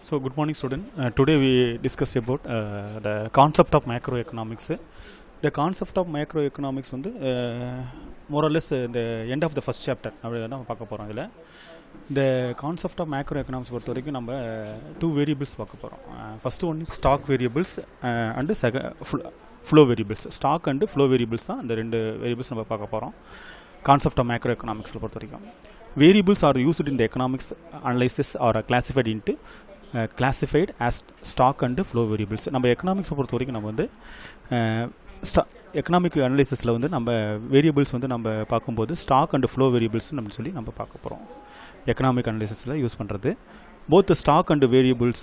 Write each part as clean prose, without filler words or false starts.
So good morning student. Today we discuss about the concept of macroeconomics. The concept of macroeconomics வந்து more or less the end of the first chapter அப்படிதான் பார்க்க போறோம். இதுல the concept of macroeconomics பொறுத்த வரைக்கும் நம்ம two variables பார்க்க போறோம். First one is stock variables and second flow variables. Stock and flow variables தான் இந்த ரெண்டு variables நம்ம பார்க்க போறோம். Concept of macroeconomics பொறுத்த வரைக்கும் variables are used in the economics analysis or classified into classified as stock and flow variables. நம்ம எக்கனாமிக்ஸை பொறுத்த வரைக்கும் நம்ம வந்து எக்கனாமிக் அனலைசிஸில் வந்து நம்ம வேரியபிள்ஸ் வந்து நம்ம பார்க்கும்போது ஸ்டாக் அண்ட் ஃப்ளோ வேரியபிள்ஸ் நம்ம சொல்லி நம்ம பார்க்க போகிறோம். எக்கனாமிக் அனலைசிஸில் யூஸ் பண்ணுறது both the stock and variables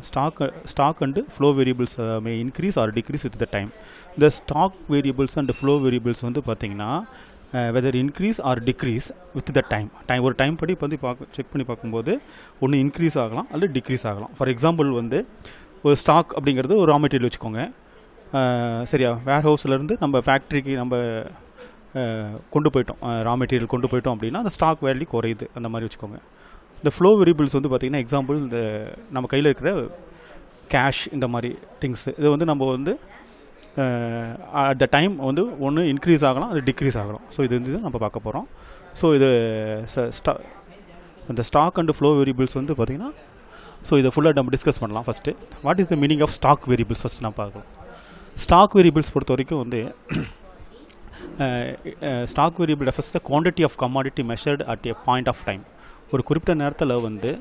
stock and flow variables may increase or decrease with the time. The stock variables and flow variables வந்து பார்த்தீங்கன்னா whether increase or decrease with the time ஒரு time படி வந்து check பண்ணி பார்க்கும்போது ஒன்று increase ஆகலாம் அல்லது டிக்ரீஸ் ஆகலாம். ஃபார் எக்ஸாம்பிள் வந்து ஒரு ஸ்டாக் அப்படிங்கிறது ஒரு ரா மெட்டீரியல் வச்சுக்கோங்க. சரியா, வேர் ஹவுஸ்லேருந்து நம்ம ஃபேக்ட்ரிக்கு நம்ம கொண்டு போயிட்டோம், ரா மெட்டீரியல் கொண்டு போயிட்டோம் அப்படின்னா அந்த ஸ்டாக் வேல்யூ குறையுது, அந்த மாதிரி வச்சுக்கோங்க. இந்த ஃப்ளோ வேரியபிள்ஸ் வந்து பார்த்திங்கன்னா எக்ஸாம்பிள் இந்த நம்ம கையில் இருக்கிற கேஷ், இந்த மாதிரி திங்ஸ், இது வந்து நம்ம வந்து அட் த டைம் வந்து ஒன்று இன்க்ரீஸ் ஆகலாம், அது டிக்ரீஸ் ஆகலாம். ஸோ இது வந்து நம்ம பார்க்க போகிறோம். ஸோ இது இந்த ஸ்டாக் அண்ட் ஃப்ளோ வேரியபிள்ஸ் வந்து பார்த்திங்கன்னா ஸோ இதை ஃபுல்லாக நம்ம டிஸ்கஸ் பண்ணலாம். First what is the meaning of stock variables first நான் பார்க்கலாம். ஸ்டாக் வேரியபிள்ஸ் பொறுத்த வரைக்கும் வந்து stock variable refers the quantity of commodity measured at a point of time. ஒரு குறிப்பிட்ட நேரத்தில் வந்து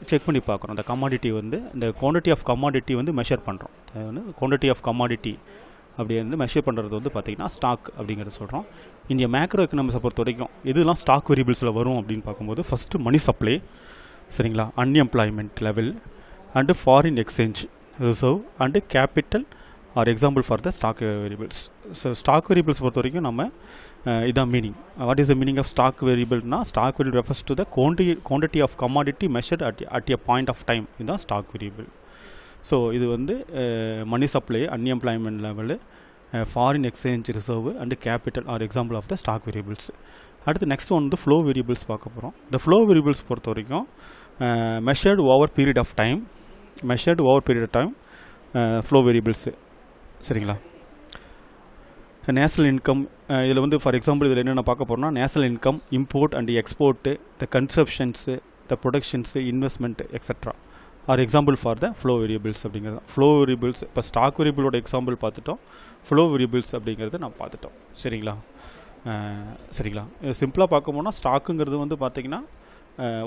செக் பண்ணி பார்க்குறோம். இந்த கமாடிட்டி வந்து இந்த குவான்டிட்டி ஆஃப் கமாடிட்டி வந்து மெஷர் பண்ணுறோம். வந்து குவான்டிட்டி ஆஃப் கமாடிட்டி அப்படி வந்து மெஷர் பண்ணுறது வந்து பார்த்திங்கன்னா ஸ்டாக் அப்படிங்கிறத சொல்கிறோம். இந்த மேக்ரோ எக்கனாமிக்ஸை பொறுத்த வரைக்கும் இதெல்லாம் ஸ்டாக் வேரியபிள்ஸில் வரும் அப்படின்னு பார்க்கும்போது ஃபஸ்ட்டு மணி சப்ளை, சரிங்களா, unemployment level and foreign exchange reserve and capital are example for the stock variables. So stock variables பொறுத்த வரைக்கும் நம்ம இதான் meaning. What is the meaning of stock வேரியபிள்னா stock variable refers to the quantity of commodity measured at a point of time. இதுதான் stock variable. So இது வந்து money supply, unemployment level, foreign exchange reserve and capital are example of the stock variables. அடுத்து next வந்து flow variables பார்க்க போகிறோம். இந்த flow variables பொறுத்த வரைக்கும் measured over period of time flow variables, சரிங்களா. நேஷனல் இன்கம், இதில் வந்து ஃபார் எக்ஸாம்பிள் இதில் என்னென்ன பார்க்க போகிறோம்னா national income, import and export, the consumptions, the productions, investment extra are example for the flow variables அப்படிங்கிறது. ஃப்ளோ வேரியபிள்ஸ் இப்போ ஸ்டாக் வேரியபிளோட எக்ஸாம்பிள் பார்த்துட்டோம், ஃப்ளோ வேரியபிள்ஸ் அப்படிங்கிறது நான் பார்த்துட்டோம். சரிங்களா. சிம்பிளாக பார்க்க போனால் ஸ்டாக்குங்கிறது வந்து பார்த்திங்கன்னா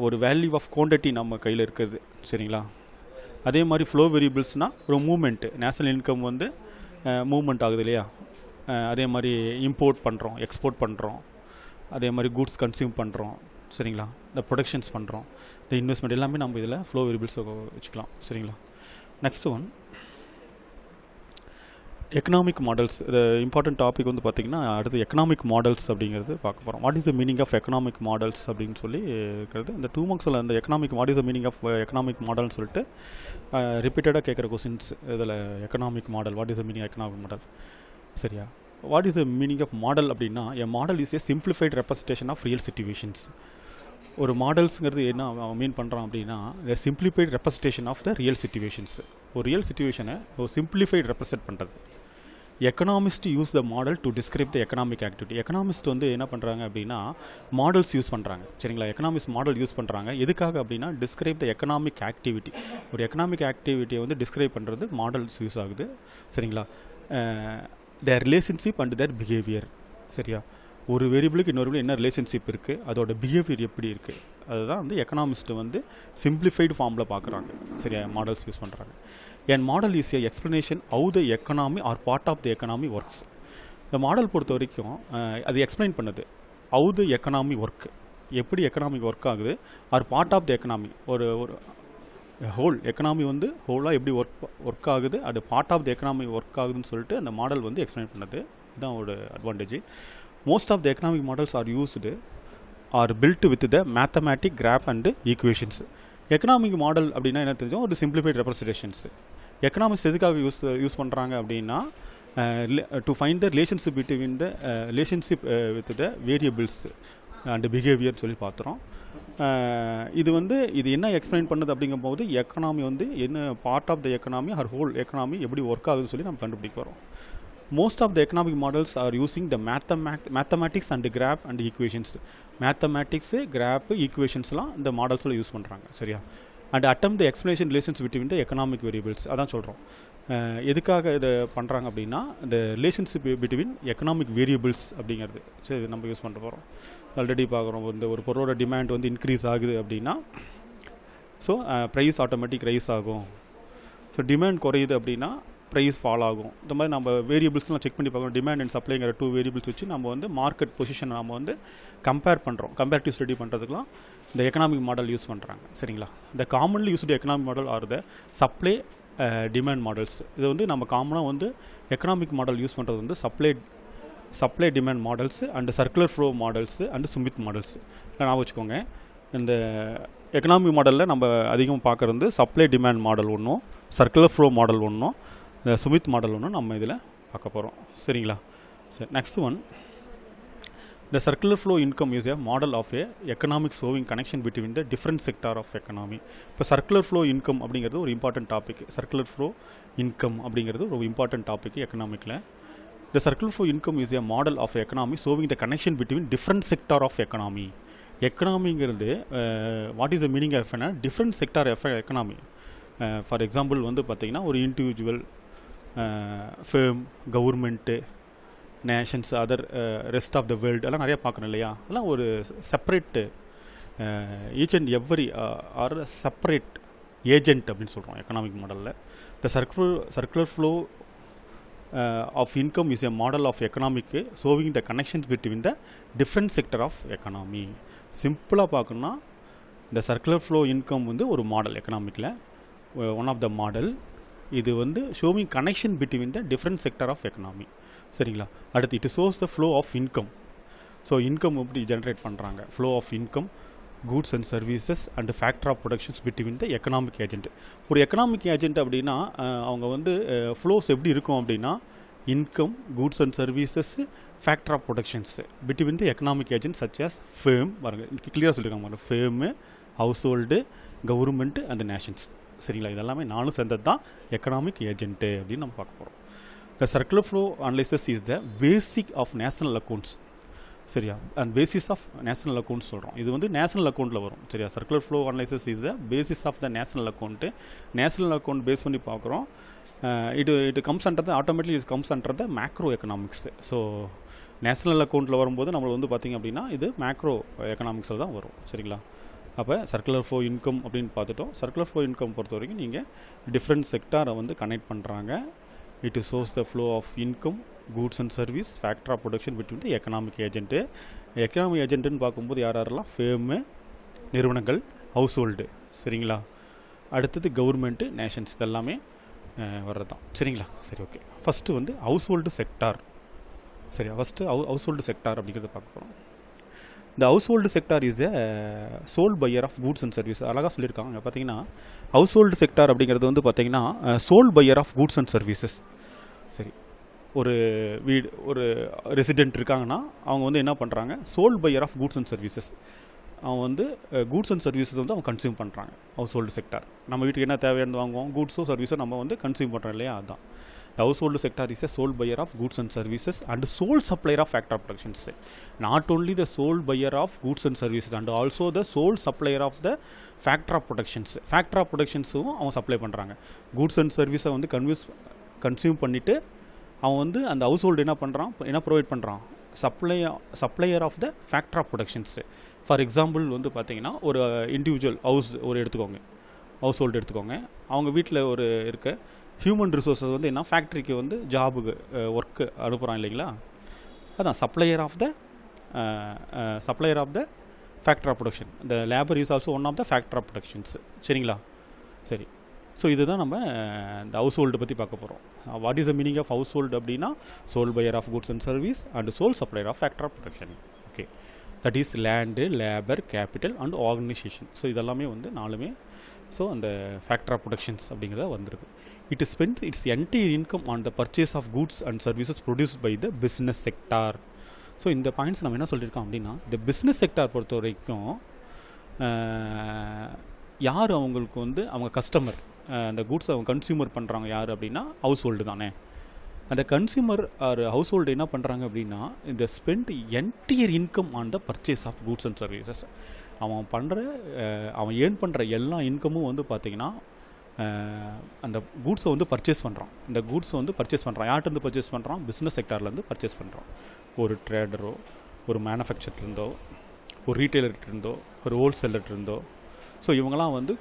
ஒரு வேல்யூ ஆஃப் குவான்டிட்டி நம்ம கையில் இருக்கிறது, சரிங்களா. அதே மாதிரி ஃப்ளோ வேரியபிள்ஸ்னால் ஒரு மூமெண்ட்டு, நேஷனல் இன்கம் வந்து மூவ்மெண்ட் ஆகுது இல்லையா, அதே மாதிரி இம்போர்ட் பண்ணுறோம், எக்ஸ்போர்ட் பண்ணுறோம், அதே மாதிரி கூட்ஸ் கன்சியூம் பண்ணுறோம், சரிங்களா. இந்த ப்ரொடக்ஷன்ஸ் பண்ணுறோம், இந்த இன்வெஸ்ட்மெண்ட் எல்லாமே நம்ம இதில் ஃப்ளோ வேரியபிள்ஸ் வச்சுக்கலாம், சரிங்களா. Next one economic models. இது இம்பார்ட்டன்ட் டாபிக் வந்து பார்த்திங்கன்னா அடுத்து எக்கனாமிக் மாடல்ஸ் அப்படிங்கிறது பார்க்க போகிறோம். What is the meaning of economic models அப்படின்னு சொல்லி இருக்கிறது. இந்த 2 மார்க்ஸில் அந்த economic what is the meaning of economic மாடல்னு சொல்லிட்டு ரிப்பீட்டடாக கேட்குற கொஸ்டின்ஸ் இதில் economic model, what is the meaning economic model, சரியா. What is the meaning of model அப்படின்னா a model is a simplified representation of real situations. ஒரு மாடல்ஸுங்கிறது என்ன மீன் பண்ணுறான் அப்படின்னா simplified representation of the real situations. ஒரு real சிச்சுவேஷனை ஒரு சிம்பிளிஃபைட் ரெப்ரசன்ட் பண்ணுறது. Economist use the model to describe the economic activity. Economist வந்து என்ன பண்ணுறாங்க அப்படின்னா மாடல்ஸ் யூஸ் பண்ணுறாங்க, சரிங்களா. எக்கனாமிஸ்ட் மாடல் யூஸ் பண்ணுறாங்க எதுக்காக அப்படின்னா டிஸ்கிரைப் த எக்கனாமிக் ஆக்டிவிட்டி. ஒரு எக்கனாமிக் ஆக்டிவிட்டியை வந்து டிஸ்கிரைப் பண்ணுறது மாடல்ஸ் யூஸ் ஆகுது, சரிங்களா. தேர் ரிலேஷன்ஷிப் அண்ட் தேர் பிஹேவியர், சரியா. ஒரு வேரியபிளுக்கு இன்னொரு என்ன ரிலேஷன்ஷிப் இருக்குது, அதோட பிஹேவியர் எப்படி இருக்குது, அதுதான் வந்து எக்கனாமிஸ்ட் வந்து சிம்பிளிஃபைடு ஃபார்மில் பார்க்குறாங்க, சரியா. மாடல்ஸ் யூஸ் பண்ணுறாங்க. An model is a explanation how the economy or part of the economy works. இந்த மாடல் பொறுத்த வரைக்கும் அது எக்ஸ்பிளைன் பண்ணுது ஹவு த எக்கனாமி ஒர்க், எப்படி எக்கனாமிக் ஒர்க் ஆகுது, or part of the economy, ஒரு ஹோல் எக்கனாமி வந்து ஹோலாக எப்படி ஒர்க் ஆகுது, அது part of the economy work ஆகுதுன்னு சொல்லிட்டு அந்த மாடல் வந்து எக்ஸ்பிளைன் பண்ணுது. இதுதான் ஒரு advantage. Most of the economic models are used are built with the mathematic graph and equations. Economic model அப்படின்னா என்ன தெரிஞ்சோம், ஒரு சிம்பிளிஃபைட் ரெப்ரசன்டேஷன்ஸ். எக்கனாமிக்ஸ் எதுக்காக யூஸ் பண்ணுறாங்க அப்படின்னா to find the relationship between the relationship with the variables and behaviour சொல்லி பார்த்துறோம். இது வந்து இது என்ன எக்ஸ்பிளைன் பண்ணுது அப்படிங்கும்போது எக்கனாமி வந்து என்ன part of the economy or whole economy எப்படி ஒர்க் ஆகுதுன்னு சொல்லி நம்ம கண்டுபிடிக்க வரோம். Most of the economic models are using the mathematics and the graph and the equations. Mathematics, graph, equationsலாம் இந்த மாடல்ஸில் யூஸ் பண்ணுறாங்க சரியா. And attempt the explanation relations between the economic variables. அதான் சொல்கிறோம். எதுக்காக இதை பண்ணுறாங்க அப்படின்னா இந்த ரிலேஷன்ஷிப் பிட்வீன் எக்கனாமிக் வேரியபிள்ஸ் அப்படிங்கிறது சரி நம்ம யூஸ் பண்ண போகிறோம். ஆல்ரெடி பார்க்குறோம் இந்த ஒரு பொருளோட டிமாண்ட் வந்து இன்க்ரீஸ் ஆகுது அப்படின்னா ஸோ ப்ரைஸ் ஆட்டோமேட்டிக் ரைஸ் ஆகும். ஸோ டிமாண்ட் குறையுது அப்படின்னா ப்ரைஸ் ஃபால் ஆகும். இந்த மாதிரி நம்ம வேரியபிள்ஸ்லாம் செக் பண்ணி பார்க்குறோம். டிமாண்ட் அண்ட் சப்ளைங்கிற 2 வேரியபிள்ஸ் வச்சு நம்ம வந்து மார்க்கெட் பொசிஷனை நம்ம வந்து கம்பேர் பண்ணுறோம். கம்பேரிட்டிவ் ஸ்டடி பண்ணுறதுக்குலாம் இந்த எக்கனாமிக் மாடல் யூஸ் பண்ணுறாங்க சரிங்களா. இந்த commonly used economic model R the supply demand models. இது வந்து நம்ம காமனாக வந்து எக்கனாமிக் மாடல் யூஸ் பண்ணுறது வந்து supply demand models and circular flow models and Smith models. ஞாபகம் வச்சுக்கோங்க. இந்த எக்கனாமிக் மாடலில் நம்ம அதிகமாக பார்க்குறது வந்து சப்ளை டிமாண்ட் மாடல் ஒன்றும் சர்க்குலர் ஃப்ளோ மாடல் ஒன்றும் இந்த சுமித் மாடல் ஒன்று நம்ம இதில் பார்க்க போகிறோம் சரிங்களா. சரி next one the circular flow income is a model of a economic showing connection between the different sector of economy. இப்போ circular flow income அப்படிங்கிறது ஒரு important topic. circular flow income அப்படிங்கிறது ஒரு இம்பார்ட்டன்ட் டாபிக் எக்கனாமிக்கில். the circular flow income is a model of economy showing the connection between different sector of economy. எக்கனாமிங்கிறது what is the meaning of different sector of economy. For example வந்து பார்த்திங்கன்னா ஒரு individual firm government nations other rest of the world எல்லாம் நிறையா பார்க்கணும் இல்லையா. அதெல்லாம் ஒரு separate each and every or separate agent அப்படின்னு சொல்கிறோம் எக்கனாமிக் மாடலில். The circular flow of income is a model of economic showing the connections between the different sector of economy. சிம்பிளாக பார்க்கணுன்னா இந்த சர்க்குலர் ஃப்ளோ இன்கம் வந்து ஒரு மாடல் எக்கனாமிக்கில் one of the model. இது வந்து showing connection between the different sector of economy சரிங்களா. அடுத்து it shows the flow of income. So income எப்படி ஜென்ரேட் பண்ணுறாங்க, flow of income goods and services and factor of productions between the economic agent. ஒரு economic agent அப்படின்னா அவங்க வந்து flows எப்படி இருக்கும் அப்படின்னா income goods and services factor of productions between the economic agent such as firm பாருங்க கிளியராக சொல்லியிருக்காங்க பாருங்க firm household government and nations சரிங்களா. இதெல்லாமே நானும் சேர்ந்தது தான் எக்கனாமிக் ஏஜென்ட்டு அப்படின்னு நம்ம பார்க்க போகிறோம். The circular flow analysis is the basic of national accounts சரியா. And basis of national accounts சொல்கிறோம். இது வந்து நேஷனல் அக்கௌண்ட்டில் வரும் சரியா. Circular flow analysis is the basis of the national account. National account base பண்ணி பார்க்குறோம். It comes under the automatically it comes under the macro economics. So national அக்கௌண்ட்டில் வரும்போது நம்மளுக்கு வந்து பார்த்திங்க அப்படின்னா இது மேக்ரோ எக்கனாமிக்ஸில் தான் வரும் சரிங்களா. அப்போ சர்க்குலர் ஃப்ளோ இன்கம் அப்படின்னு பார்த்துட்டோம். சர்க்குலர் ஃப்ளோ இன்கம் பொறுத்த வரைக்கும் நீங்கள் டிஃப்ரெண்ட் செக்டாரை வந்து கனெக்ட் பண்ணுறாங்க. It shows the flow of income goods and service factor of production between the economic agent. Economic ஏஜென்ட்டுன்னு பார்க்கும்போது யாரெல்லாம் ஃபேமு நிறுவனங்கள் ஹவுஸ் ஹோல்டு சரிங்களா. அடுத்தது கவர்மெண்ட்டு நேஷன்ஸ் இதெல்லாமே வர்றது தான் சரிங்களா. சரி ஓகே. ஃபஸ்ட்டு வந்து ஹவுஸ் ஹோல்டு செக்டார் சரியா. ஃபஸ்ட்டு ஹவுஸ் ஹோல்டு செக்டார் அப்படிங்கிறத பார்க்க போகிறோம். இந்த household sector is the sole buyer of goods and service. அழகாக சொல்லியிருக்காங்க பார்த்தீங்கன்னா ஹவுஸ் ஹோல்டு செக்டார் அப்படிங்கிறது வந்து பார்த்தீங்கன்னா sole buyer of goods and services சரி. ஒரு வீடு ஒரு ரெசிடென்ட் இருக்காங்கன்னா அவங்க வந்து என்ன பண்ணுறாங்க sole buyer of goods and services. அவங்க வந்து கூட்ஸ் அண்ட் சர்வீசஸ் வந்து அவங்க கன்சியூம் பண்ணுறாங்க. ஹவுஸ் ஹோல்டு செக்டார் நம்ம வீட்டுக்கு என்ன தேவையானது வாங்குவோம் கூட்ஸோ சர்வீஸோ நம்ம வந்து கன்சியூம் பண்ணுறோம் இல்லையா. அதுதான் house hold sector is a sole buyer of goods and services and sole supplier of factor productions. Not only the sole buyer of goods and services and also the sole supplier of the factor of productions. Factor of productionsவும் அவங்க supply பண்ணுறாங்க. Goods and சர்வீஸை வந்து consume பண்ணிவிட்டு அவன் வந்து அந்த house hold என்ன பண்ணுறான் என்ன ப்ரொவைட் பண்ணுறான் supplier of the factor of productions. For example வந்து பார்த்தீங்கன்னா ஒரு இண்டிவிஜுவல் ஹவுஸ் எடுத்துக்கோங்க ஹவுஸ் ஹோல்டு எடுத்துக்கோங்க. அவங்க வீட்டில் ஒரு இருக்க ஹியூமன் ரிசோர்ஸஸ் வந்து என்ன ஃபேக்ட்ரிக்கு வந்து ஜாபுக்கு ஒர்க்கு அனுப்புகிறான் இல்லைங்களா. அதான் supplier of the factor of production. இந்த labour is also one of the factor of productions சரிங்களா. சரி. ஸோ இதுதான் நம்ம இந்த ஹவுஸ் ஹோல்டு பற்றி பார்க்க போகிறோம். What is the meaning of household அப்படின்னா sole buyer of goods and service and sole supplier of factor of production. Okay. That is land labour capital and organisation. So இதெல்லாமே வந்து நாலுமே so அந்த factor of productions அப்படிங்கிறத வந்துடுது. It spends its entire income on the purchase of goods and services produced by the business sector. So இந்த points நம்ம என்ன சொல்லியிருக்கோம் அப்படின்னா, இந்த பிஸ்னஸ் செக்டார் பொறுத்த வரைக்கும் யார் அவங்களுக்கு வந்து அவங்க கஸ்டமர், அந்த கூட்ஸ் அவங்க கன்சியூமர் பண்ணுறாங்க யார் அப்படின்னா ஹவுஸ் ஹோல்டு தானே. அந்த கன்சியூமர் ஆர் ஹவுஸ் ஹோல்டு என்ன பண்ணுறாங்க அப்படின்னா, இந்த spend entire income on the purchase of goods and services. அவன் ஏர்ன் பண்ணுற எல்லா இன்கமும் வந்து பார்த்திங்கன்னா அந்த கூட்ஸை வந்து பர்ச்சேஸ் பண்ணுறான். இந்த கூட்ஸை வந்து பர்ச்சேஸ் பண்ணுறான். யார்கிட்டருந்து பர்ச்சேஸ் பண்ணுறான்? பிஸ்னஸ் செக்டார்லேருந்து பர்ச்சேஸ் பண்ணுறான். ஒரு ட்ரேடரோ, ஒரு மேனுஃபேக்சர்லேருந்தோ, ஒரு ரீட்டைலர்கிட்டருந்தோ, ஒரு ஹோல்சேலர்கிட்டருந்தோ. ஸோ இவங்கெல்லாம் வந்து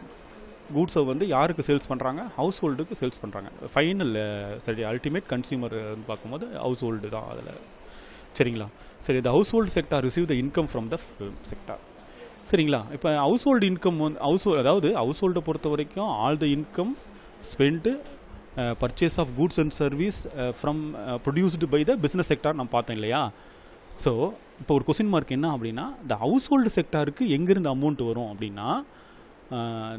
கூட்ஸை வந்து யாருக்கு சேல்ஸ் பண்ணுறாங்க? ஹவுஸ் ஹோல்டுக்கு சேல்ஸ் பண்ணுறாங்க. ஃபைனல் சரி அல்டிமேட் கன்சியூமர் பார்க்கும்போது ஹவுஸ் ஹோல்டு தான் அதில். சரிங்களா? சரி, இந்த household sector receive the income from the sector. சரிங்களா? இப்போ ஹவுஸ் ஹோல்டு இன்கம் வந்து அதாவது ஹவுஸ் ஹோல்டை பொறுத்த வரைக்கும் all the income spend purchase of goods and service from produced by the business sector நம்ம பார்த்தோம் இல்லையா? ஸோ இப்போ ஒரு கொஸ்டின் மார்க் என்ன அப்படின்னா, இந்த ஹவுஸ் ஹோல்டு செக்டாருக்கு எங்கேருந்து அமௌண்ட் வரும் அப்படின்னா,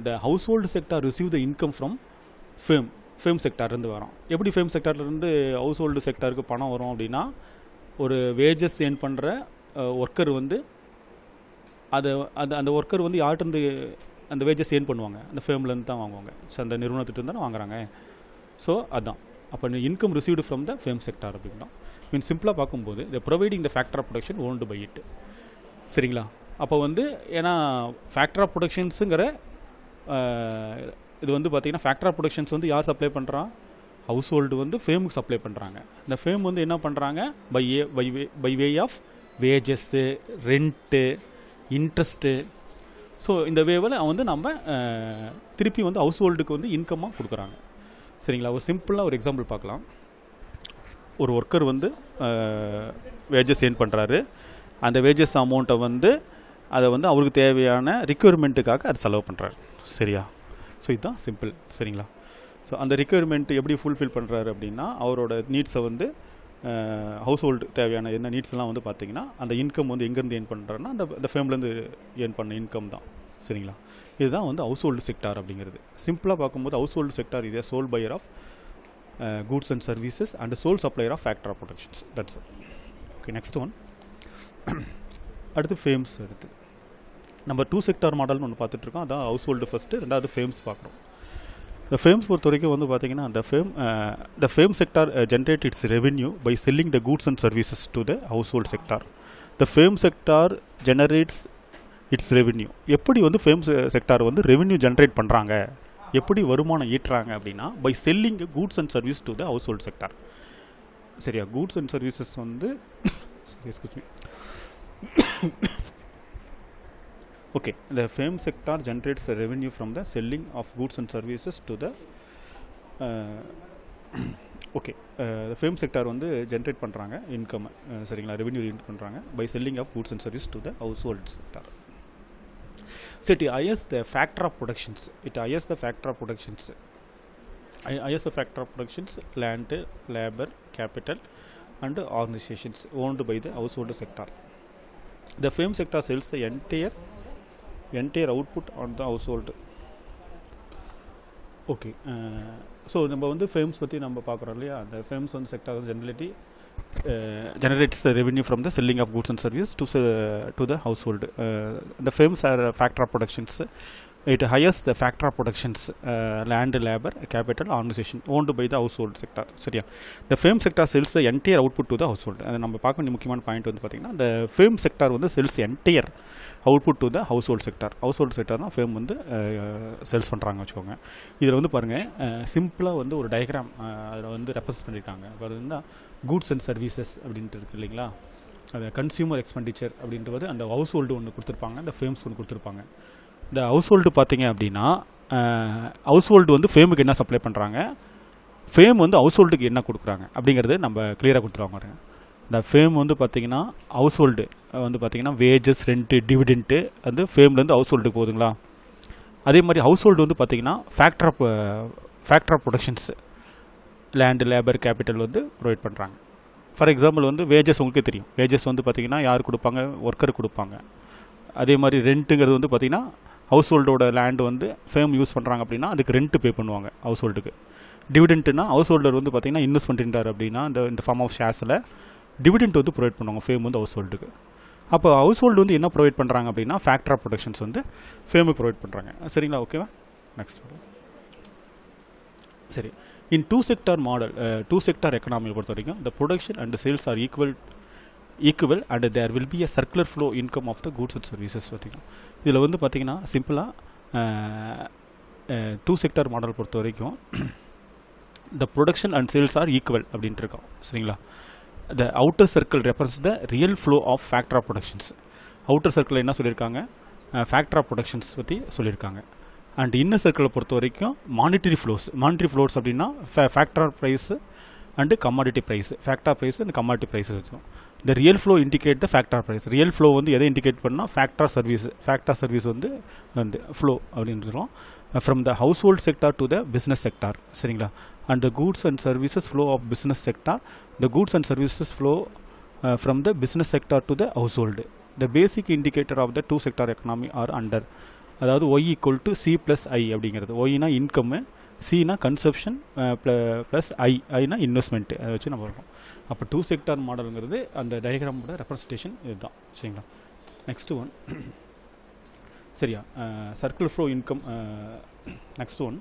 the household sector receive the income from fame செக்டார்லேருந்து வரும். எப்படி ஃபேம் செக்டார்லேருந்து ஹவுஸ் ஹோல்டு செக்டாருக்கு பணம் வரும் அப்படின்னா, ஒரு வேஜஸ் ஏர்ன் பண்ணுற ஒர்க்கர் வந்து அந்த ஒர்க்கர் வந்து யார்கிட்டருந்து அந்த வேஜஸ் ஏர்ன் பண்ணுவாங்க? அந்த ஃபேம்லேருந்து தான் வாங்குவாங்க. ஸோ அந்த நிறுவனத்திட்ட தானே வாங்குறாங்க. ஸோ அதுதான் அப்போ income received from the firm sector அப்படின்னா மீன் சிம்பிளாக பார்க்கும்போது the providing the factor of production owned by it. சரிங்களா? அப்போ வந்து ஏன்னா ஃபேக்டர் ஆஃப் ப்ரொடக்ஷன்ஸுங்கிற இது வந்து பார்த்திங்கன்னா ஃபேக்டர் ஆஃப் ப்ரொடக்ஷன்ஸ் வந்து யார் சப்ளை பண்ணுறான்? ஹவுஸ் ஹோல்டு வந்து ஃபேமுக்கு சப்ளை பண்ணுறாங்க. இந்த ஃபேம் வந்து என்ன பண்ணுறாங்க? By way of wages, rent, interest. So இந்த வேவில் வந்து நம்ம திருப்பி வந்து ஹவுஸ் ஹோல்டுக்கு வந்து இன்கமாக கொடுக்குறாங்க. சரிங்களா? ஒரு சிம்பிளாக ஒரு எக்ஸாம்பிள் பார்க்கலாம். ஒரு ஒர்க்கர் வந்து வேஜஸ் ஏர்ன் பண்ணுறாரு. அந்த வேஜஸ் அமௌண்ட்டை வந்து அதை வந்து அவருக்கு தேவையான ரிக்வயர்மெண்ட்டுக்காக அது செலவு பண்ணுறாரு. சரியா? ஸோ இதுதான் சிம்பிள். சரிங்களா? ஸோ அந்த ரிக்வயர்மெண்ட் எப்படி ஃபுல்ஃபில் பண்ணுறாரு அப்படின்னா, அவரோட நீட்ஸை வந்து ஹவுஸ் ஹோல்டு தேவையான என்ன நீட்ஸ்லாம் வந்து பார்த்திங்கன்னா அந்த இன்கம் வந்து எங்கேருந்து ஏர்ன் பண்ணுறாருன்னா அந்த ஃபேம்லேருந்து ஏர்ன் பண்ண இன்கம் தான். சரிங்களா? இதுதான் வந்து ஹவுஸ் ஹோல்டு செக்டார் அப்படிங்கிறது. சிம்பிளாக பார்க்கும்போது household sector is a sole buyer of goods and services and sole supplier of factor of productions. That's okay. Next one அடுத்து ஃபேம்ஸ். அடுத்து நம்ம 2 செக்டார் மாடல்னு ஒன்று பார்த்துட்ருக்கோம். அதான் ஹவுஸ் ஹோல்டு ஃபஸ்ட்டு, ரெண்டாவது ஃபேம்ஸ் பார்க்குறோம். இந்த ஃபேம்ஸ் பொறுத்த வரைக்கும் வந்து பார்த்திங்கன்னா the fame sector generate its revenue by selling the goods and services to the household sector. The fame sector generates its revenue. எப்படி வந்து ஃபேம் செக்டார் வந்து ரெவென்யூ ஜென்ரேட் பண்ணுறாங்க, எப்படி வருமானம் ஈட்டுறாங்க அப்படின்னா, by selling goods and service to the household sector. சரியா? Goods and services வந்து okay, the fame sector generates a revenue from the selling of goods and services to the okay, the fame sector வந்து generate பண்ணுறாங்க income. சரிங்களா? Revenue earn பண்ணுறாங்க by selling of goods and service to the household sector. So it hires the factor of productions. Land, labor, capital and organizations owned by the household sector. The fame sector sells the entire output on the household. Okay, so நம்ம வந்து ஃபேம்ஸ் பற்றி நம்ம பார்க்குறோம் இல்லையா? அந்த ஃபேம்ஸ் வந்து sector ஜெனரேட்டி generates the revenue from the selling of goods and services to the household. The firms are factor of productions. It hires the factor of productions, land, labor, capital, organization owned by the household sector. சரியா? The firm sector sells the entire output to the household. அது நம்ம பார்க்க வேண்டிய முக்கியமான point வந்து பார்த்திங்கன்னா, the firm sector வந்து sells entire output to the household sector. household sector தான் firm வந்து சேல்ஸ் பண்ணுறாங்க வச்சுக்கோங்க. இதில் வந்து பாருங்கள், சிம்பிளாக வந்து ஒரு டயக்ராம் அதில் வந்து ரெப்ரசன்ட் பண்ணியிருக்காங்க. பார்த்தீங்கன்னா கூட்ஸ் அண்ட் சர்வீசஸ் அப்படின்ட்டு இருக்குது இல்லைங்களா? அது கன்சியூமர் எக்ஸ்பெண்டிச்சர் அப்படின்றது அந்த ஹவுஸ் ஹோல்டு ஒன்று கொடுத்துருப்பாங்க, இந்த ஃபேம்ஸ் ஒன்று கொடுத்துருப்பாங்க. இந்த ஹவுஸ் ஹோல்டு பார்த்தீங்க அப்படின்னா, ஹவுஸ் ஹோல்டு வந்து ஃபேமுக்கு என்ன சப்ளை பண்ணுறாங்க, ஃபேம் வந்து ஹவுஸ் ஹோல்டுக்கு என்ன கொடுக்குறாங்க அப்படிங்கிறது நம்ம கிளியராக கொடுத்துருவாங்க. பாருங்க, இந்த ஃபேம் வந்து பார்த்திங்கன்னா ஹவுஸ் ஹோல்டு வந்து பார்த்திங்கன்னா வேஜஸ், ரெண்ட்டு, டிவிடெண்ட்டு வந்து ஃபேம்லேருந்து ஹவுஸ் ஹோல்டுக்கு போகுதுங்களா? அதே மாதிரி ஹவுஸ் ஹோல்டு வந்து பார்த்திங்கன்னா factor of productions, land, labour, capital வந்து ப்ரொவைட் பண்ணுறாங்க. ஃபார் எக்ஸாம்பிள் வந்து வேஜஸ் உங்களுக்கே தெரியும். வேஜஸ் வந்து பார்த்திங்கன்னா யார் கொடுப்பாங்க? ஒர்க்கர் கொடுப்பாங்க. அதே மாதிரி ரெண்ட்டுங்கிறது வந்து பார்த்திங்கன்னா ஹவுஸ் ஹோல்டோட லேண்டு வந்து ஃபேம் யூஸ் பண்ணுறாங்க அப்படின்னா அதுக்கு ரெண்ட்டு பே பண்ணுவாங்க ஹவுஸ் ஹோல்டுக்கு. டிவிடெண்ட்டுனா ஹவுஸ் ஹோல்டர் வந்து பார்த்திங்கன்னா இன்வெஸ்ட் பண்ணிட்டார் அப்படின்னா இந்த ஃபார்ம் ஆஃப் ஷேர்ஸில் டிவிடெண்ட் வந்து ப்ரொவைட் பண்ணுவாங்க ஃபேம் வந்து ஹவுஸ் ஹோல்டுக்கு. அப்போ ஹவுஸ் ஹோல்டு வந்து என்ன ப்ரொவைட் பண்ணுறாங்க அப்படின்னா ஃபேக்டர் ஆஃப் ப்ரொடக்ஷன்ஸ் வந்து ஃபேமுக்கு ப்ரொவைட் பண்ணுறாங்க. சரிங்களா, ஓகேவா? நெக்ஸ்ட் சரி, இன் டூ செக்டார் எக்கனாமியை பொறுத்த வரைக்கும் the production and sales are equal and there will be a circular flow income of the goods and services. பார்த்திங்கன்னா இதில் வந்து பார்த்திங்கன்னா சிம்பிளாக டூ செக்டார் மாடல் பொறுத்த வரைக்கும் the production and sales are equal அப்படின்ட்டு இருக்கோம். சரிங்களா, the outer circle reference the real flow of factor of productions. Outer circle என்ன சொல்லியிருக்காங்க, ஃபேக்டர் ஆஃப் ப்ரொடக்ஷன்ஸ் பற்றி சொல்லியிருக்காங்க. அண்ட் இன்னர் சர்க்கிளை பொறுத்த வரைக்கும் மானிட்டரி ஃப்ளோஸ் அப்படின்னா factor price and commodity price, factor price and commodity prices வச்சுக்கோம். The real flow indicate the factor price. Real flow வந்து எதை இண்டிகேட் பண்ணால் ஃபேக்டர் சர்வீஸ் வந்து ஃப்ளோ அப்படின்னு சொல்லுவோம். From the household sector to the business sector. சரிங்களா, and the goods and services flow of business sector, the goods and services flow from the business sector to the household. The basic indicator of the two sector economy are under. அதாவது Y equal to C plus I அப்படிங்கிறது. ஒய்னா income, சினா consumption plus ஐனா investment. அதை வச்சு நம்ம இருக்கோம். அப்போ டூ செக்டார் மாடலுங்கிறது அந்த டயக்ராமோட ரெப்ரசன்டேஷன் இதுதான். சரிங்களா, நெக்ஸ்ட் ஒன் சரியா, circle flow income. Next one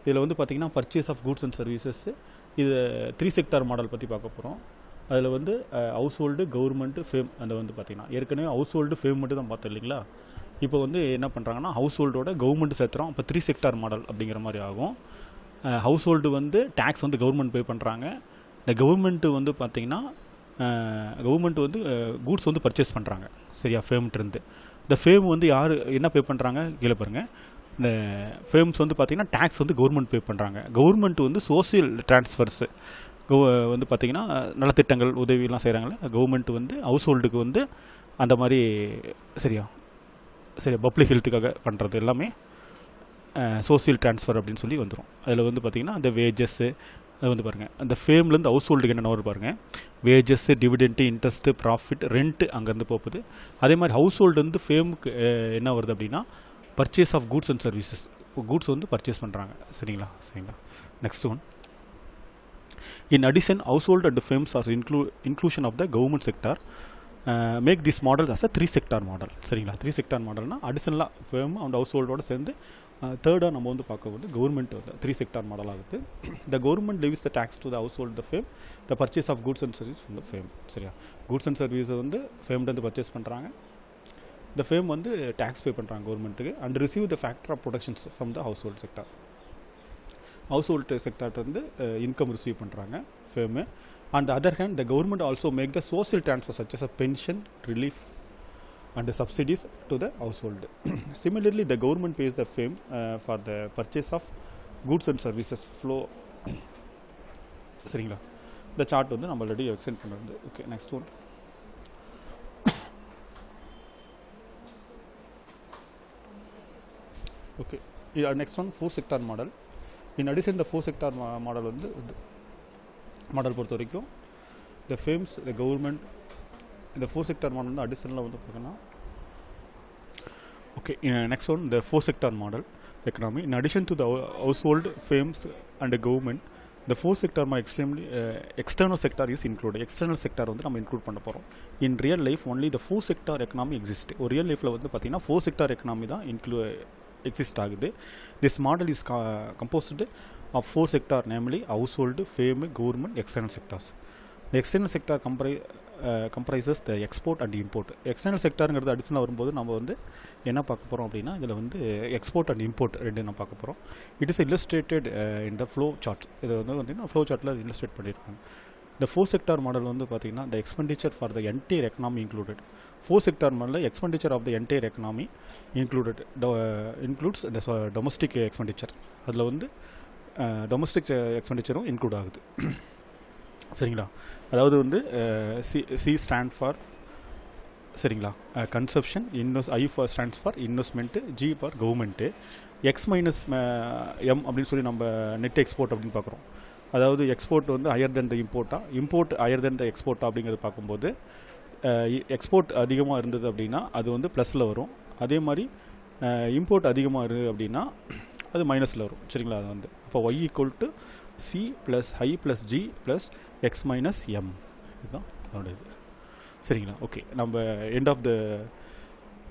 இதில் வந்து பார்த்திங்கன்னா purchase of goods and services. இது த்ரீ செக்டார் மாடல் பற்றி பார்க்க போகிறோம். அதில் வந்து ஹவுஸ் ஹோல்டு, கவர்மெண்ட்டு, ஃபேம். அந்த வந்து பார்த்திங்கன்னா ஏற்கனவே ஹவுஸ் ஹோல்டு, ஃபேம் மட்டும் தான் பார்த்தோம் இல்லைங்களா. இப்போ வந்து என்ன பண்ணுறாங்கன்னா ஹவுஸ் ஹோல்டோட கவர்மெண்ட் சேர்த்துறோம். அப்போ த்ரீ செக்டார் மாடல் அப்படிங்கிற மாதிரி ஆகும். ஹவுஸ் ஹோல்டு வந்து டேக்ஸ் வந்து கவர்மெண்ட் பே பண்ணுறாங்க. இந்த கவர்மெண்ட்டு வந்து பார்த்திங்கன்னா கவர்மெண்ட் வந்து கூட்ஸ் வந்து பர்ச்சேஸ் பண்ணுறாங்க. சரியா, ஃபேம்கிட்டருந்து. இந்த ஃபேம் வந்து யார் என்ன பே பண்ணுறாங்க கீழே பாருங்கள். இந்த ஃபேம்ஸ் வந்து பார்த்திங்கன்னா டேக்ஸ் வந்து கவர்மெண்ட் பே பண்ணுறாங்க. கவர்மெண்ட் வந்து சோசியல் ட்ரான்ஸ்ஃபர்ஸு வந்து பார்த்திங்கன்னா நலத்திட்டங்கள் உதவியெல்லாம் செய்கிறாங்களே, கவர்மெண்ட் வந்து ஹவுஸ் ஹோல்டுக்கு வந்து அந்த மாதிரி சரியா பப்ளிக் ஹெல்த்துக்காக பண்ணுறது எல்லாமே சோசியல் ட்ரான்ஸ்ஃபர் அப்படின்னு சொல்லி வந்துடும். அதில் வந்து பார்த்திங்கன்னா அந்த வேஜஸ்ஸு அது வந்து பாருங்கள், அந்த ஃபேம்லேருந்து ஹவுஸ் ஹோல்டுக்கு என்னென்ன வரும் பாருங்கள். Wages, dividend, interest, profit, rent அங்கேருந்து போகுது. அதே மாதிரி ஹவுஸ் ஹோல்டு வந்து ஃபேமுக்கு என்ன வருது அப்படின்னா purchase of goods and services. Goods வந்து பர்ச்சேஸ் பண்ணுறாங்க. சரிங்களா. Next one, in addition household and firms or inclusion of the government sector make this model as a three sector model. சரிங்களா, த்ரீ செக்டார் மாடல்னால் அடிஷனலாக ஃபேம் அண்ட் ஹவுஸ் ஹோல்டோடு சேர்ந்து தேர்டாக நம்ம வந்து பார்க்க வந்து கவர்மெண்ட் வந்து த்ரீ செக்டார் மாடல் ஆகுது. The government levies the tax to the household the firm, the purchase of goods and service from the firm. சரியா, கூட்ஸ் அண்ட் சர்வீஸை வந்து ஃபேம்லேருந்து பர்ச்சேஸ் பண்ணுறாங்க. இந்த ஃபேம் வந்து டேக்ஸ் பே பண்ணுறாங்க கவர்மெண்ட்டுக்கு and receive the factor of productions from the household sector. Household செக்டார்லேருந்து income receive பண்ணுறாங்க firm. On the other hand, the government also make the social transfers such as a pension, relief and the subsidies to the household. Similarly, the government pays the fame for the purchase of goods and services flow. சரிங்களா, இந்த chart வந்து நம்ம already extend பண்ணுறது. Okay, next one. Okay, next one four sector model. In addition இந்த four sector model வந்து model பொறுத்த வரைக்கும் the firms, the government, இந்த ஃபோர் செக்டார் மாடல் வந்து அடிஷனலாக வந்து பார்க்கணும். Okay, next one the four sector model economy. In addition to the household, firms and government, the four sector extremely external sector is include. External sector வந்து நம்ம include பண்ண போகிறோம். இன் real life only the four sector economy exist. ஒரு real லைஃப்பில் வந்து பார்த்திங்கன்னா four sector economy தான் exist ஆகுது. This model is composed of four sector, namely household, fame, government, external sectors. The external sector comprises the export and import. External sectorங்கிறது அடிஷனலாக வரும்போது நம்ம வந்து என்ன பார்க்க போகிறோம் அப்படின்னா இதில் வந்து எக்ஸ்போர்ட் அண்ட் இம்போர்ட் ரெண்டு நம்ம பார்க்க போகிறோம். It is illustrated in the flow chart. இது வந்து பார்த்திங்கன்னா ஃப்ளோ சார்ட்டில் இல்லஸ்ட்ரேட் பண்ணியிருக்காங்க. இந்த ஃபோர் செக்டார் மாடல் வந்து பார்த்திங்கன்னா the expenditure for the entire economy included. Four sector மாடலில் expenditure of the entire economy includes the domestic expenditure. அதில் வந்து டொமஸ்டிக் எக்ஸ்பெண்டிச்சரும் இன்க்ளூட் ஆகுது. சரிங்களா, அதாவது வந்து சி ஸ்டாண்ட் ஃபார் சரிங்களா consumption, I for stands for investment, G for government, X minus M அப்படின்னு சொல்லி நம்ம நெட் எக்ஸ்போர்ட் அப்படின்னு பார்க்குறோம். அதாவது எக்ஸ்போர்ட் வந்து higher than the import higher than the எக்ஸ்போர்ட்டா அப்படிங்கிறது பார்க்கும்போது எக்ஸ்போர்ட் அதிகமாக இருந்தது அப்படின்னா அது வந்து ப்ளஸில் வரும். அதே மாதிரி இம்போர்ட் அதிகமாக இருக்குது அப்படின்னா அது மைனஸில் வரும். சரிங்களா, அது வந்து அப்போ y equal to C plus I plus G plus X minus M. இதுதான் அதோட இது சரிங்களா. ஓகே, நம்ம end of the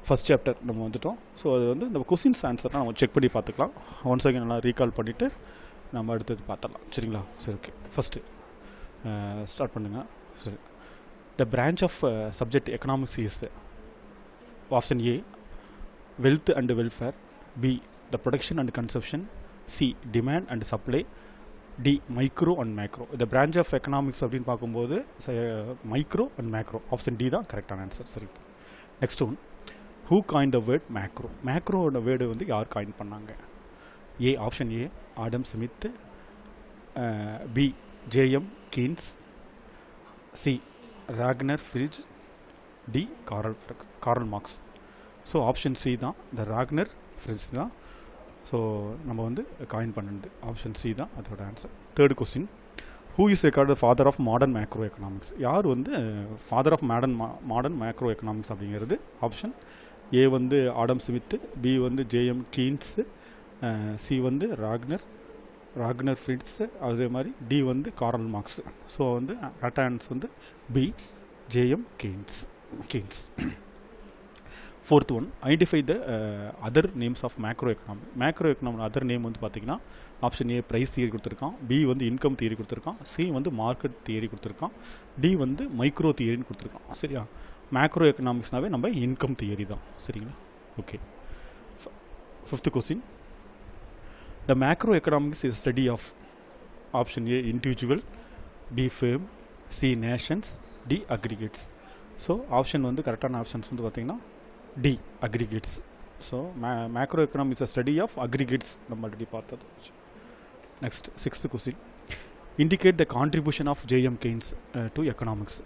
first chapter நம்ம வந்துட்டோம். ஸோ அது வந்து நம்ம கொஸ்டின்ஸ் ஆன்சர்லாம் நம்ம செக் பண்ணி பார்த்துக்கலாம். ஒன்ஸ் அகேன் நல்லா ரீகால் பண்ணிவிட்டு நம்ம அடுத்தது பார்த்துடலாம் சரிங்களா. சரி, ஓகே, ஃபஸ்ட்டு ஸ்டார்ட் பண்ணுங்கள். சரி, the branch of subject economics is option A wealth and welfare, B the production and consumption, C demand and supply, D micro and macro. இந்த பிரான்ச் ஆஃப் எக்கனாமிக்ஸ் அப்படின்னு பார்க்கும்போது micro and macro, option D தான் கரெக்டான answer. சரி, next one, who coin the word macro. மேக்ரோட word வந்து யார் coin பண்ணாங்க? A option A Adam Smith, B JM Keynes, C Ragnar Frisch, D Karl Marx. So option C தான், இந்த ராக்னர் fridge தான் ஸோ நம்ம வந்து காயின் பண்ணது. ஆப்ஷன் சி தான் அதோட answer. Third question, who is record father of modern macro economics. யார் வந்து father of modern macro economics அப்படிங்கிறது? ஆப்ஷன் ஏ வந்து ஆடம் ஸ்மித், பி வந்து ஜேஎம் கீன்ஸு, சி வந்து ராக்னர் ஃப்ரிட்ஸ், அதே மாதிரி டி வந்து காரல் மார்க்ஸ். ஸோ வந்து கரெக்ட் ஆன்சர் வந்து B JM Keynes. Fourth one, identify the other names of macro economy. Macro economy other name வந்து பார்த்திங்கன்னா ஆப்ஷன் ஏ ப்ரைஸ் தியரி கொடுத்துருக்கான், B வந்து இன்கம் தியரி கொடுத்துருக்கான், சி வந்து மார்க்கெட் தியரி கொடுத்துருக்கான், D வந்து மைக்ரோ தியரின்னு கொடுத்துருக்கான். சரியா, மேக்ரோ எக்கனாமிக்ஸ்னாவே நம்ம இன்கம் தியரி தான். சரிங்களா, okay. Fifth question, the macro economics is study of option A individual, B firm, C nations, D aggregates. So option வந்து கரெக்டான ஆப்ஷன்ஸ் வந்து பார்த்திங்கன்னா D aggregates. So macro economics study of aggregates நம்ம already பார்த்தது. Next sixth question, indicate the contribution of JM Keynes to economics.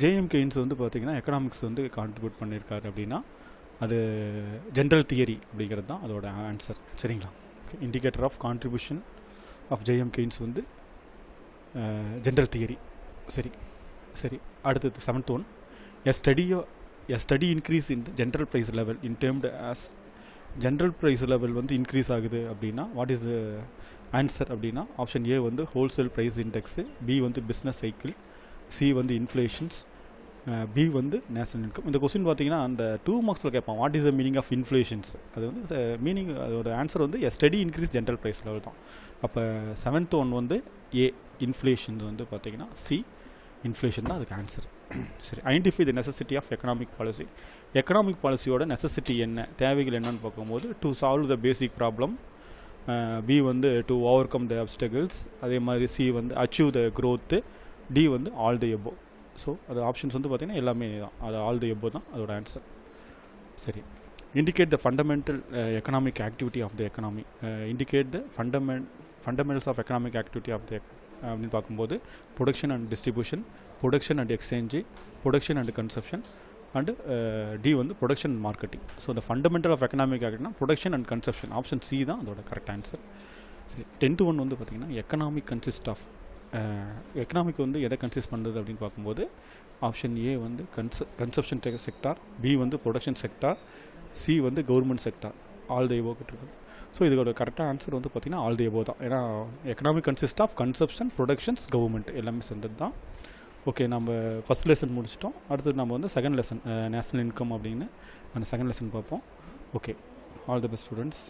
JM Keynes வந்து பார்த்திங்கன்னா economics வந்து contribute பண்ணியிருக்காரு அப்படின்னா அது ஜென்ரல் தியரி அப்படிங்கிறது தான் அதோட ஆன்சர். சரிங்களா, indicator of contribution of JM Keynes வந்து ஜென்ரல் தியரி. சரி, அடுத்தது seventh one, a steady increase in the general price level in termed as general price level வந்து இன்க்ரீஸ் ஆகுது அப்படின்னா வாட் இஸ் த ஆன்சர் அப்படின்னா ஆப்ஷன் ஏ வந்து wholesale price index, B வந்து business cycle, C வந்து inflations, B வந்து national income. இந்த question பார்த்தீங்கன்னா அந்த 2 மார்க்ஸில் கேட்பான் what is the meaning of inflations. அது வந்து மீனிங் அதோட ஆன்சர் வந்து a steady increase general price level தான். அப்போ செவன்த் ஒன் வந்து ஏ இன்ஃப்ளேஷன் வந்து பார்த்தீங்கன்னா சி இன்ஃப்ளேஷன் தான் அதுக்கு ஆன்சர். சரி, identify the necessity of economic policy. Economic பாலிசியோட நெசசிட்டி என்ன, தேவைகள் என்னன்னு பார்க்கும்போது to solve the basic problem, B வந்து to overcome the obstacles, அதே மாதிரி சி வந்து அச்சீவ் த க்ரோத்து, டி வந்து ஆல் த எபோ. ஸோ அது ஆப்ஷன்ஸ் வந்து பார்த்திங்கன்னா எல்லாமே தான், அது ஆல் த எபோ தான் அதோட ஆன்சர். சரி, indicate the fundamental economic activity of the economy. Indicate the fundamentals of economic activity of the அப்படின்னு பார்க்கும்போது production and distribution, production and exchange, production and consumption, and D வந்து ப்ரொடக்ஷன் அண்ட் மார்க்கெட்டிங். ஸோ இந்த fundamental of economic ஆக்டிவிட்டினா production and consumption, option C தான் அதோட correct answer. சரி, 10th one வந்து பார்த்திங்கன்னா எக்கனாமிக் கன்சிஸ்ட் ஆஃப், எக்கனாமிக் வந்து எதை கன்சிஸ்ட் பண்ணுறது அப்படின்னு பார்க்கும்போது ஆப்ஷன் ஏ வந்து கன்சப்ஷன் செக்டார், பி வந்து ப்ரொடக்ஷன் செக்டார், சி வந்து கவர்மெண்ட் செக்டார், ஆல் த எபோ கேட்டிருக்கு. ஸோ இதோட கரெக்டாக ஆன்சர் வந்து பார்த்திங்கன்னா ஆல் தி எபோ தான். ஏன்னா economic consist of consumption, productions, government எல்லாமே சேர்ந்தது தான். ஓகே, நம்ம ஃபஸ்ட் லெசன் முடிச்சிட்டோம். அடுத்தது நம்ம வந்து செகண்ட் லெசன் நேஷனல் இன்கம் அப்படின்னு அந்த செகண்ட் லெசன் பார்ப்போம். Okay, all the best students.